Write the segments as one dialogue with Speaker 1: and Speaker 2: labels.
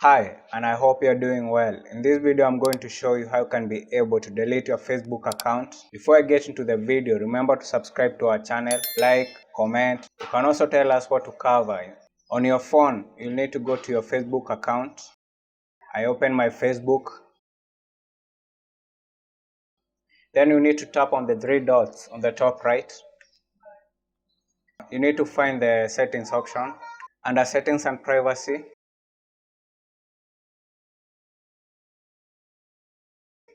Speaker 1: Hi, and I hope you're doing well. In this video, I'm going to show you how you can be able to delete your Facebook account. Before I get into the video, remember to subscribe to our channel, like, comment. You can also tell us what to cover. On your phone, you'll need to go to your Facebook account. I open my Facebook. Then you need to tap on the three dots on the top right. You need to find the settings option. Under settings and privacy,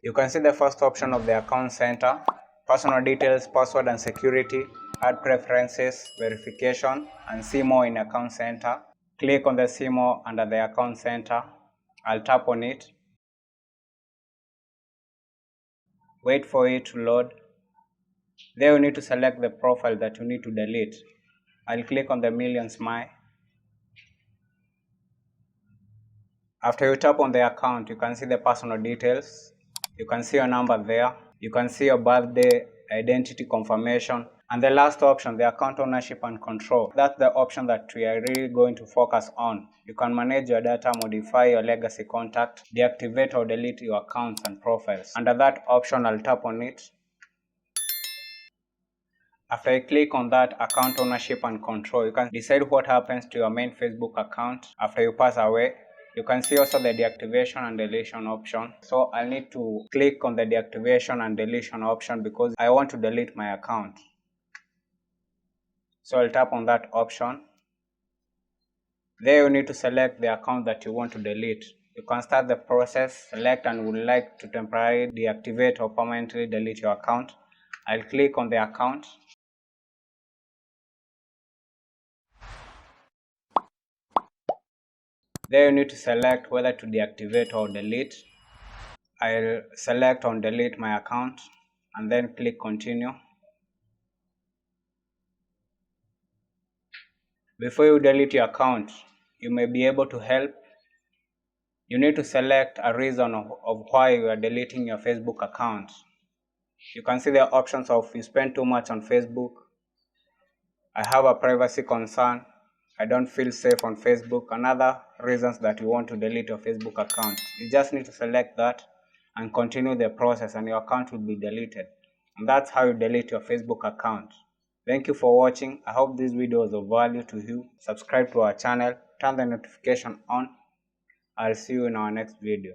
Speaker 1: you can see the first option of the account center, personal details, password and security, add preferences, verification, and see more in account center. Click on the see more under the account center. I'll tap on it. Wait for it to load. There you need to select the profile that you need to delete. I'll click on the million smile. After you tap on the account, you can see the personal details. You can see your number there. You can see your birthday, identity confirmation, and the last option, the account ownership and control. That's the option that we are really going to focus on. You can manage your data, modify your legacy contact, deactivate or delete your accounts and profiles. Under that option, I'll tap on it. After you click on that account ownership and control, you can decide what happens to your main Facebook account after you pass away. You can see also the deactivation and deletion option. So I'll need to click on the deactivation and deletion option because I want to delete my account. So I'll tap on that option. There you need to select the account that you want to delete. You can start the process, select and would like to temporarily deactivate or permanently delete your account. I'll click on the account. There you need to select whether to deactivate or delete. I'll select on delete my account and then click continue. Before you delete your account, you may be able to help. You need to select a reason of why you are deleting your Facebook account. You can see the options of you spend too much on Facebook, I have a privacy concern, I don't feel safe on Facebook, and other reasons that you want to delete your Facebook account. You just need to select that and continue the process and your account will be deleted. And that's how you delete your Facebook account. Thank you for watching. I hope this video was of value to you. Subscribe to our channel, turn the notification on. I'll see you in our next video.